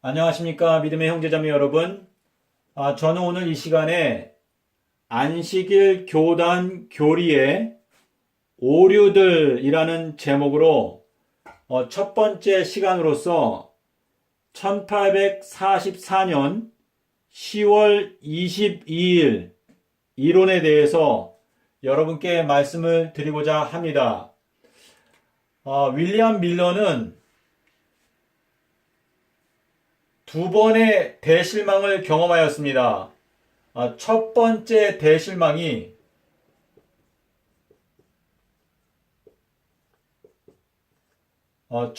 안녕하십니까 믿음의 형제자매 여러분. 저는 오늘 이 시간에 안식일 교단 교리의 오류들이라는 제목으로 첫 번째 시간으로서 1844년 10월 22일 이론에 대해서 여러분께 말씀을 드리고자 합니다. 윌리엄 밀러는 두 번의 대실망을 경험하였습니다. 첫 번째 대실망이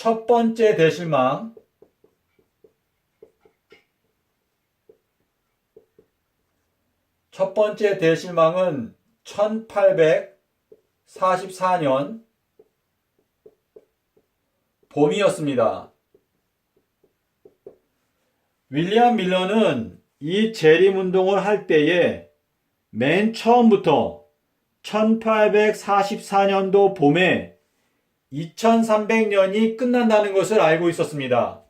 첫 번째 대실망은 1844년 봄이었습니다. 윌리엄 밀러는 이 재림운동을 할 때에 맨 처음부터 1844년도 봄에 2300년이 끝난다는 것을 알고 있었습니다.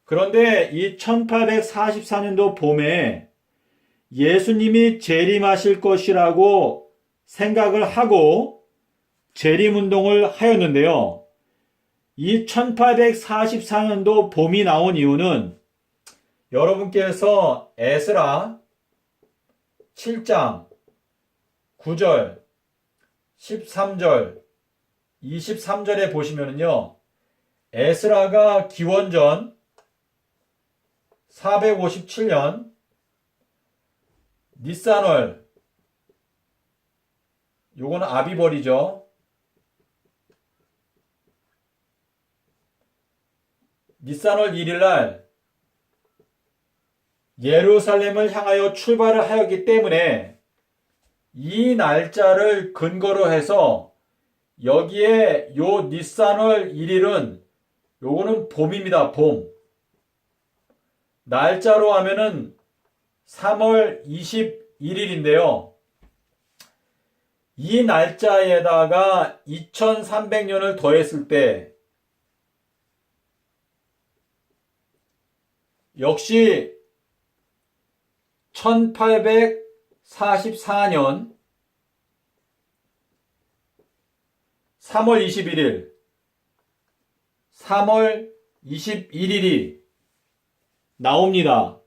그런데 이 1844년도 봄에 예수님이 재림하실 것이라고 생각을 하고 재림운동을 하였는데요. 이 1844년도 봄이 나온 이유는 여러분께서 에스라 7장 9절, 13절, 23절에 보시면요. 에스라가 기원전 457년 니산월, 요거는 아비벌이죠. 니산월 1일날 예루살렘을 향하여 출발을 하였기 때문에 이 날짜를 근거로 해서 여기에 요 니산월 1일은 요거는 봄입니다. 봄. 날짜로 하면은 3월 21일인데요. 이 날짜에다가 2300년을 더했을 때 역시 1844년 3월 21일 3월 21일이 나옵니다.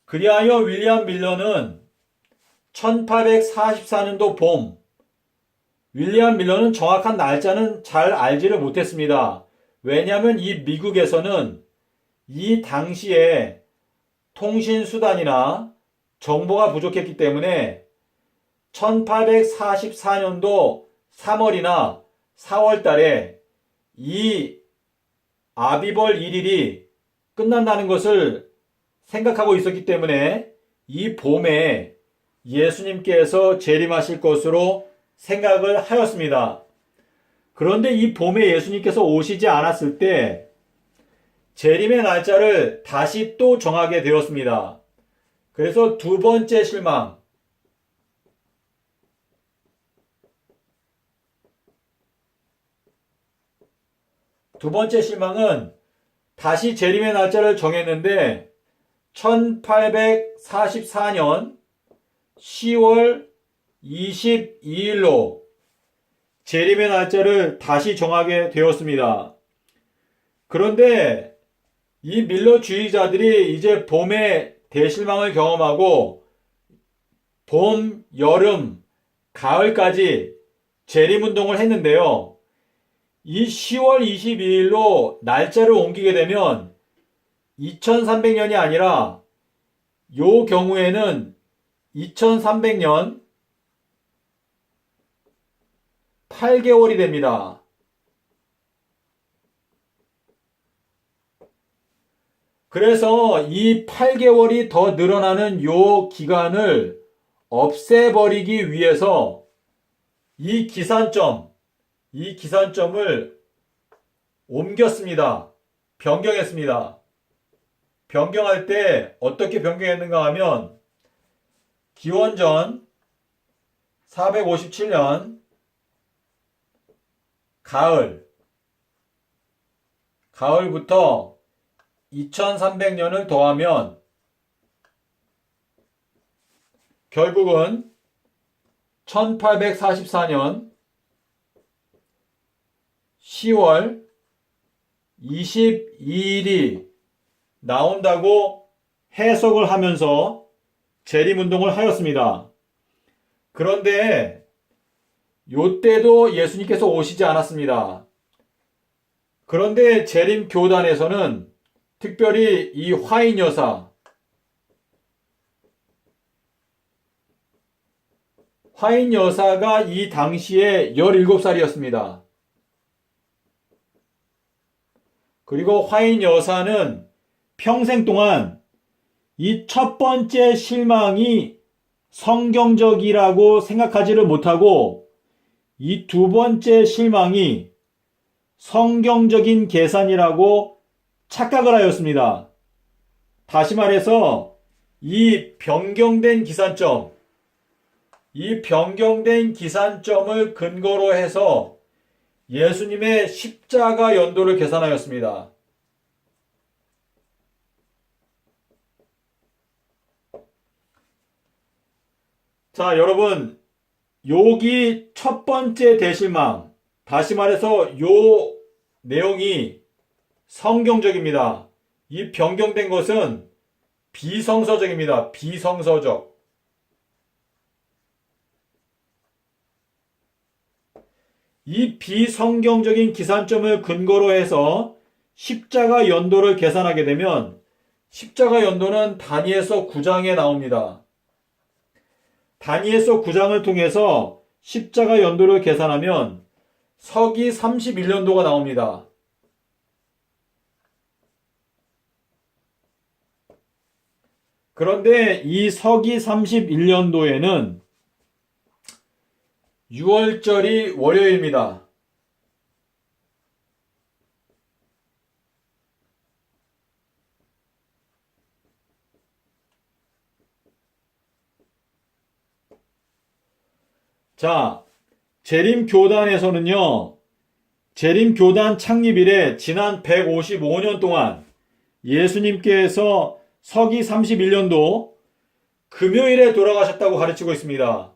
그리하여 윌리엄 밀러는 1844년도 봄, 윌리엄 밀러는 정확한 날짜는 잘 알지를 못했습니다. 왜냐하면 이 미국에서는 이 당시에 통신수단이나 정보가 부족했기 때문에 1844년도 3월이나 4월 달에 이 아비벌 1일이 끝난다는 것을 생각하고 있었기 때문에 이 봄에 예수님께서 재림하실 것으로 생각을 하였습니다. 그런데 이 봄에 예수님께서 오시지 않았을 때 재림의 날짜를 다시 또 정하게 되었습니다. 그래서 두 번째 실망은 다시 재림의 날짜를 정했는데 1844년 10월 22일로 재림의 날짜를 다시 정하게 되었습니다. 그런데 이 밀러주의자들이 이제 봄에 대실망을 경험하고 봄, 여름, 가을까지 재림운동을 했는데요. 이 10월 22일로 날짜를 옮기게 되면 2300년이 아니라 요 경우에는 2300년 8개월이 됩니다. 그래서 이 8개월이 더 늘어나는 요 기간을 없애버리기 위해서 이 기산점을 옮겼습니다. 변경했습니다. 변경할 때 어떻게 변경했는가 하면 기원전 457년 가을부터 2300년을 더하면 결국은 1844년 10월 22일이 나온다고 해석을 하면서 재림운동을 하였습니다. 그런데 요때도 예수님께서 오시지 않았습니다. 그런데 재림교단에서는 특별히 이 화인 여사가 이 당시에 17살이었습니다. 그리고 화인 여사는 평생 동안 이 첫 번째 실망이 성경적이라고 생각하지를 못하고 이 두 번째 실망이 성경적인 계산이라고 착각을 하였습니다. 다시 말해서 이 변경된 기산점을 근거로 해서 예수님의 십자가 연도를 계산하였습니다. 자, 여러분, 여기 첫 번째 대실망, 다시 말해서 요 내용이 성경적입니다. 이 변경된 것은 비성서적입니다. 비성서적. 이 비성경적인 기산점을 근거로 해서 십자가 연도를 계산하게 되면 십자가 연도는 다니엘서 9장에 나옵니다. 다니엘서 9장을 통해서 십자가 연도를 계산하면 서기 31년도가 나옵니다. 그런데 이 서기 31년도에는 6월절이 월요일입니다. 자, 재림교단에서는요, 재림교단 창립 이래 지난 155년 동안 예수님께서 서기 31년도 금요일에 돌아가셨다고 가르치고 있습니다.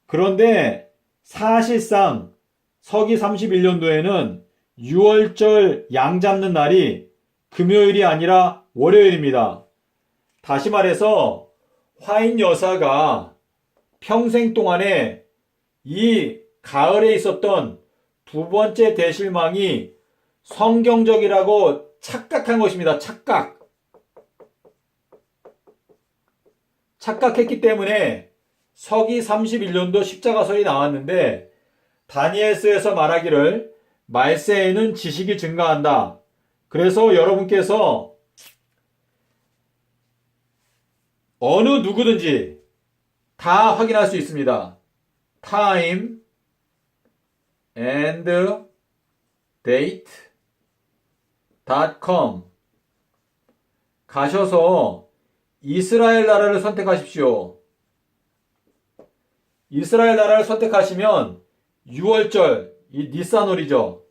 그런데 사실상 서기 31년도에는 6월절 양 잡는 날이 금요일이 아니라 월요일입니다. 다시 말해서 화인 여사가 평생 동안에 이 가을에 있었던 두 번째 대실망이 성경적이라고 착각한 것입니다. 착각했기 때문에 서기 31년도 십자가설이 나왔는데 다니엘서에서 말하기를 말세에는 지식이 증가한다. 그래서 여러분께서 어느 누구든지 다 확인할 수 있습니다. time and date.com 가셔서 이스라엘 나라를 선택하십시오. 이스라엘 나라를 선택하시면 6월절, 이 니산월이죠.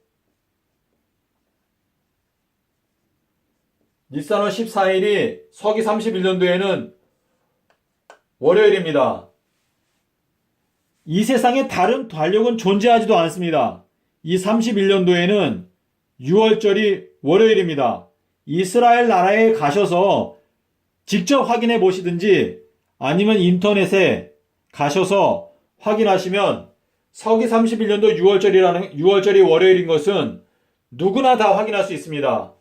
니산월 14일이 서기 31년도에는 월요일입니다. 이 세상에 다른 달력은 존재하지도 않습니다. 이 31년도에는 6월절이 월요일입니다. 이스라엘 나라에 가셔서 직접 확인해 보시든지 아니면 인터넷에 가셔서 확인하시면 서기 31년도 6월절이 월요일인 것은 누구나 다 확인할 수 있습니다.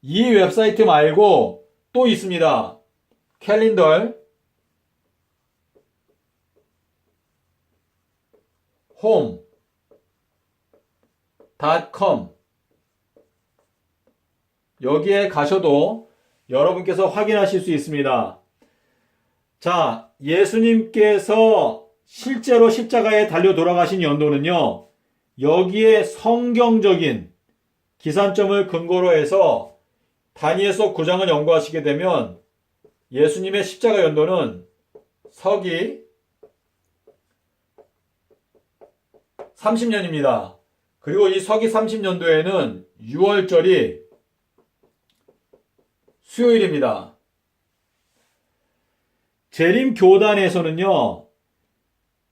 이 웹사이트 말고 또 있습니다. 캘린더 home.com 여기에 가셔도 여러분께서 확인하실 수 있습니다. 자, 예수님께서 실제로 십자가에 달려 돌아가신 연도는요, 여기에 성경적인 기산점을 근거로 해서 다니엘서 9장을 연구하시게 되면 예수님의 십자가 연도는 서기 30년입니다. 그리고 이 서기 30년도에는 6월절이 수요일입니다. 재림 교단에서는요,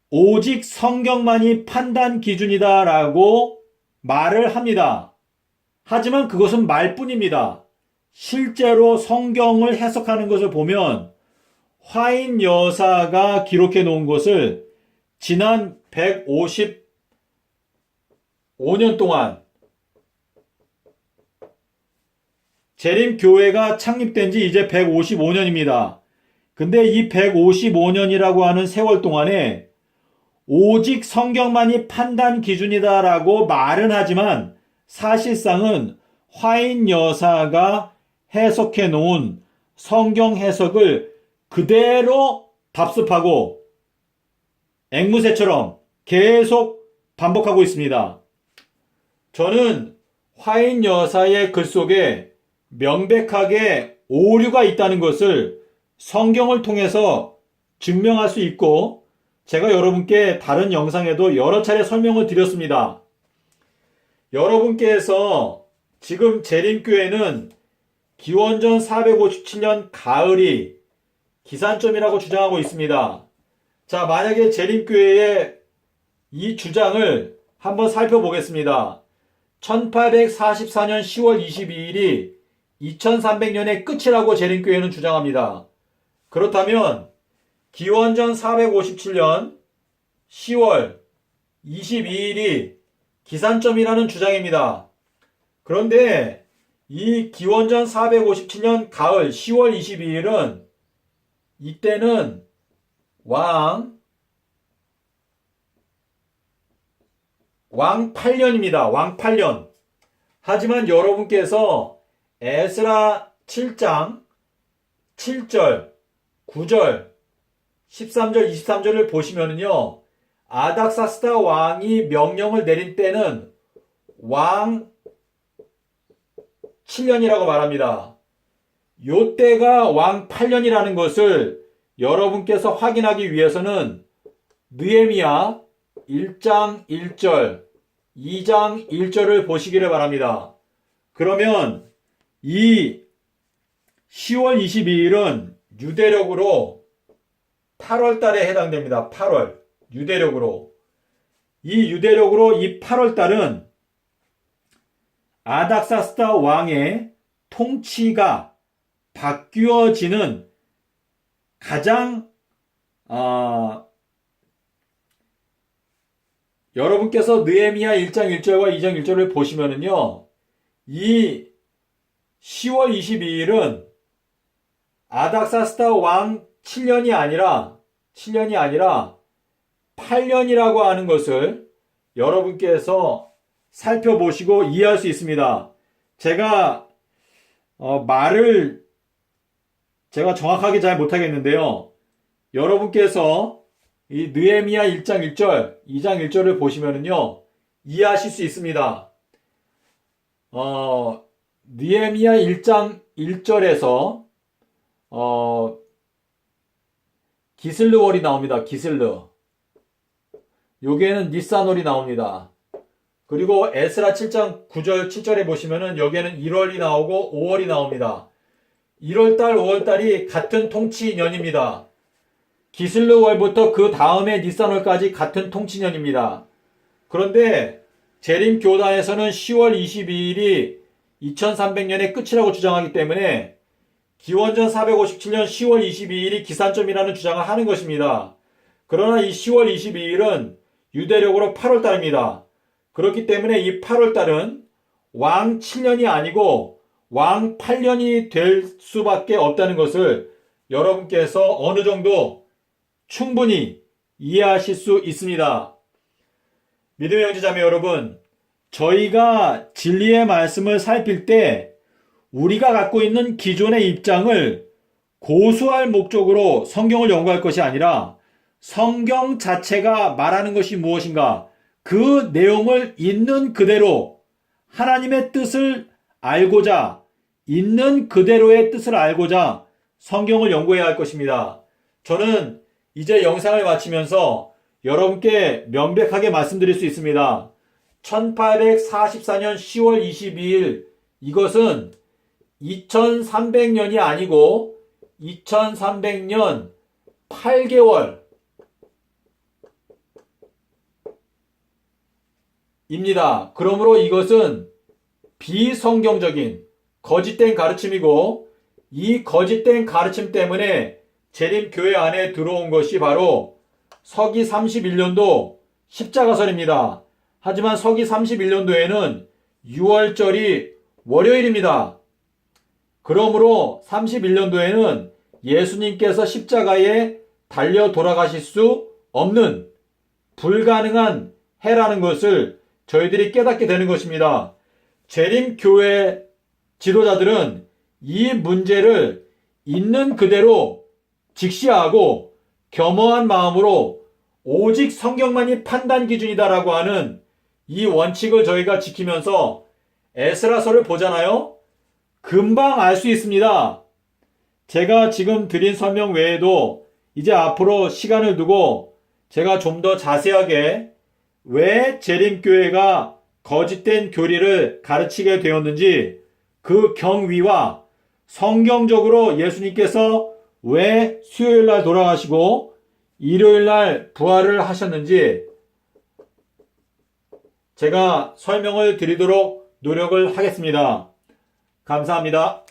오직 성경만이 판단 기준이다 라고 말을 합니다. 하지만 그것은 말뿐입니다. 실제로 성경을 해석하는 것을 보면 화인 여사가 기록해 놓은 것을 지난 155년 동안 재림교회가 창립된 지 이제 155년입니다. 근데 이 155년이라고 하는 세월 동안에 오직 성경만이 판단 기준이다 라고 말은 하지만 사실상은 화인 여사가 해석해 놓은 성경 해석을 그대로 답습하고 앵무새처럼 계속 반복하고 있습니다. 저는 화인 여사의 글 속에 명백하게 오류가 있다는 것을 성경을 통해서 증명할 수 있고 제가 여러분께 다른 영상에도 여러 차례 설명을 드렸습니다. 여러분께서 지금 재림교회는 기원전 457년 가을이 기산점이라고 주장하고 있습니다. 자, 만약에 재림교회의 이 주장을 한번 살펴보겠습니다. 1844년 10월 22일이 2300년의 끝이라고 재림교회는 주장합니다. 그렇다면 기원전 457년 10월 22일이 기산점이라는 주장입니다. 그런데 이 기원전 457년 가을 10월 22일은 이때는 왕 8년입니다. 왕 8년. 하지만 여러분께서 에스라 7장 7절, 9절, 13절, 23절을 보시면은요, 아닥사스다 왕이 명령을 내린 때는 왕 7년이라고 말합니다. 요 때가 왕 8년이라는 것을 여러분께서 확인하기 위해서는 느헤미야 1장 1절, 2장 1절을 보시기를 바랍니다. 그러면 이 10월 22일은 유대력으로 8월 달에 해당됩니다. 8월. 유대력으로. 이 유대력으로 이 8월 달은 아닥사스다 왕의 통치가 바뀌어지는 가장 여러분께서 느헤미야 1장 1절과 2장 1절을 보시면은요, 이 10월 22일은 아닥사스다 왕 7년이 아니라 8년이라고 하는 것을 여러분께서 살펴보시고 이해할 수 있습니다. 제가 말을 제가 정확하게 잘 못하겠는데요. 여러분께서 이 느헤미야 1장 1절, 2장 1절을 보시면은요, 이해하실 수 있습니다. 느헤미야 1장 1절에서 기슬르월이 나옵니다. 기슬르. 여기에는 니산월이 나옵니다. 그리고 에스라 7장 9절 7절에 보시면은 여기에는 1월이 나오고 5월이 나옵니다. 1월달 5월달이 같은 통치년입니다. 기슬르월부터 그 다음에 니산월까지 같은 통치년입니다. 그런데 재림교단에서는 10월 22일이 2300년의 끝이라고 주장하기 때문에 기원전 457년 10월 22일이 기산점이라는 주장을 하는 것입니다. 그러나 이 10월 22일은 유대력으로 8월달입니다. 그렇기 때문에 이 8월달은 왕 7년이 아니고 왕 8년이 될 수밖에 없다는 것을 여러분께서 어느 정도 충분히 이해하실 수 있습니다. 믿음의 형제자매 여러분, 저희가 진리의 말씀을 살필 때 우리가 갖고 있는 기존의 입장을 고수할 목적으로 성경을 연구할 것이 아니라 성경 자체가 말하는 것이 무엇인가, 그 내용을 있는 그대로 하나님의 뜻을 알고자, 있는 그대로의 뜻을 알고자 성경을 연구해야 할 것입니다. 저는 이제 영상을 마치면서 여러분께 명백하게 말씀드릴 수 있습니다. 1844년 10월 22일 이것은 2300년이 아니고 2300년 8개월 입니다. 그러므로 이것은 비성경적인 거짓된 가르침이고 이 거짓된 가르침 때문에 재림교회 안에 들어온 것이 바로 서기 31년도 십자가설입니다. 하지만 서기 31년도에는 6월절이 월요일입니다. 그러므로 31년도에는 예수님께서 십자가에 달려 돌아가실 수 없는 불가능한 해라는 것을 저희들이 깨닫게 되는 것입니다. 재림교회 지도자들은 이 문제를 있는 그대로 직시하고 겸허한 마음으로 오직 성경만이 판단 기준이다라고 하는 이 원칙을 저희가 지키면서 에스라서를 보잖아요. 금방 알 수 있습니다. 제가 지금 드린 설명 외에도 이제 앞으로 시간을 두고 제가 좀 더 자세하게 왜 재림교회가 거짓된 교리를 가르치게 되었는지 그 경위와 성경적으로 예수님께서 왜 수요일날 돌아가시고 일요일날 부활을 하셨는지 제가 설명을 드리도록 노력을 하겠습니다. 감사합니다.